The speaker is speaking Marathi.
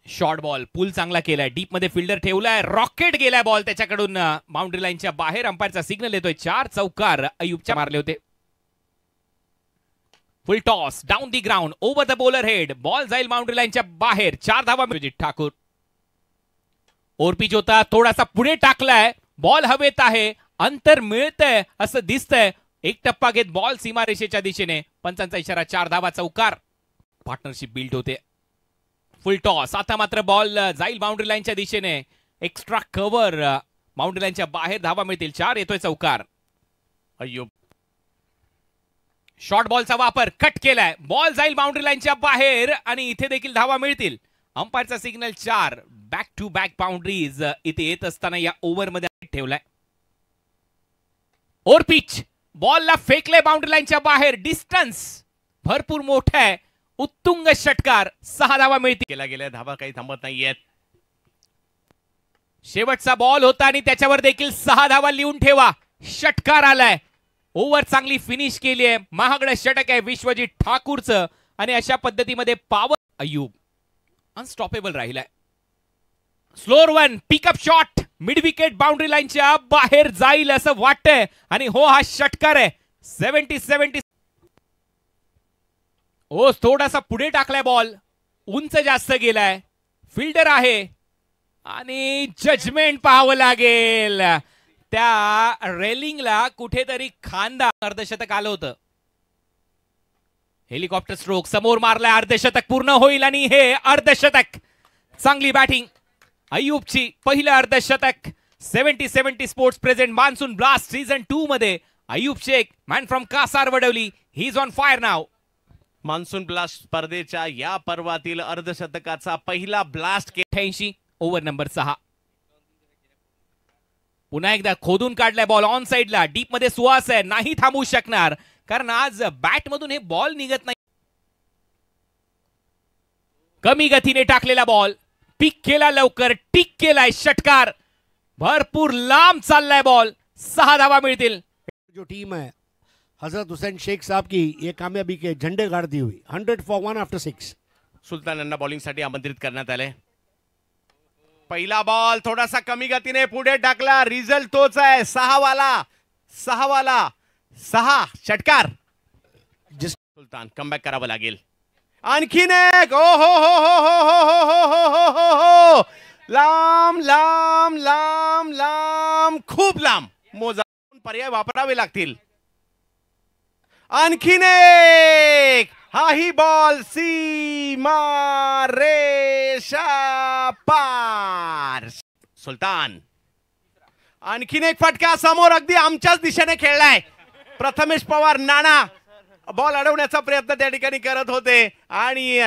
शॉर्ट बॉल पुल चांगला केलाय, डीप मध्ये फिल्डर ठेवलाय, रॉकेट गेलाय बॉल त्याच्याकडून बाउंड्री लाईनच्या बाहेर. अंपायरचा सिग्नल येतोय. 4 चौकार अयुबच्या मारले होते. फुल toss down the ground over the bowler head. Ball जाईल बाउंड्री लाईनच्या बाहेर. 4 धावा मिळतील. ठाकूर ओरपीच होता, थोडासा पुढे टाकलाय, बॉल हवेत आहे, अंतर मिळतंय असं दिसतंय. एक टप्पा घेत बॉल सीमारेषेच्या दिशेने. पंचांचा इशारा. 4 धावा चौकार. पार्टनरशिप बिल्ड होते. फुल टॉस. आता मात्र बॉल जाईल बाउंड्री लाईनच्या दिशेने. एक्स्ट्रा कव्हर बाउंड्री लाईनच्या बाहेर. धावा मिळतील. 4 येतोय चौकार. अय्यूब शॉर्ट बॉलचा वापर कट केलाय, बॉल जाईल बाउंड्री लाईनच्या बाहेर आणि इथे देखील धावा मिळतील. अंपायरचा signal. 4 back to back boundaries इथे येत असताना या ओव्हर मध्ये ठेवलाय. ओव्हर पिच बॉलला फेकले बाउंड्री लाईनच्या बाहेर. डिस्टन्स भरपूर मोठा आहे. उत्तुंग षटकार. 6 धावा मिळतील. केला गेल्या धावा काही थांबत नाहीयेत. शेवटचा बॉल होता आणि त्याच्यावर देखील 6 धावा लिहून ठेवा. षटकार आलाय. ओव्हर चांगली फिनिश केली आहे. महागडं षटक आहे विश्वजित ठाकूरचं आणि अशा पद्धतीमध्ये पॉवर. अय्यूब अनस्टॉपेबल राहिलाय. Slower one pickup shot mid wicket boundary लाईनच्या बाहेर जाईल असं वाटतंय आणि हो हा षटकार आहे. 70-70. ओ थोडासा पुढे टाकलाय बॉल, उंच जास्त गेलाय, फिल्डर आहे आणि जजमेंट पाहावं लागेल. त्या रेलिंगला कुठेतरी खांदा. अर्धशतक आलं होतं. हेलिकॉप्टर स्ट्रोक समोर मारलाय. अर्धशतक पूर्ण होईल आणि हे अर्धशतक. चांगली बॅटिंग अय्यूबची. पहिलं अर्धशतक. 70-70 sports present monsoon blast season 2 मध्ये Ayyub Shaikh man from Kasar Vadavali. He is on fire नाव. मान्सून ब्लास्ट स्पर्धेच्या या पर्वातील अर्धशतकाचा पहिला ब्लास्ट. 88 over number 6. पुन्हा एकदा खोदून काढलाय बॉल ऑन साइडला. डीप मध्ये सुहास आहे, नाही थांबू शकणार कारण आज बॅट मधून हे बॉल निघत नाही. कमी गतीने टाकलेला बॉल पिक केला लवकर. टिक केलाय षटकार. भरपूर लांब चाललाय बॉल. 6 धावा मिळतील. जो टीम है हजरत हुसैन शेख साहब की ये कामयाबी के झंडे गाड़ती हुई 100 for 1 आफ्टर 6. सुलतान यांना बॉलिंगसाठी आमंत्रित करण्यात आले. पहिला बॉल थोडासा कमी गतीने पुढे टाकला. रिझल्ट तोच आहे. 6 वाला 6 षटकार. सुलतान कमबॅक करावं लागेल. आणखीन एक. ओ हो हो हो हो हो हो हो हो हो हो लांब लांब लांब लांब खूप लांब. मोजा पर्याय वापरावे लागतील. आणखीन एक. हाही बॉल सीमा रेषा पार. सुलतान आणखीन एक फटका समोर अगदी आमच्याच दिशेने खेळलाय. प्रथमेश पवार नाना बॉल अडवण्याचा प्रयत्न त्या ठिकाणी करत होते आणि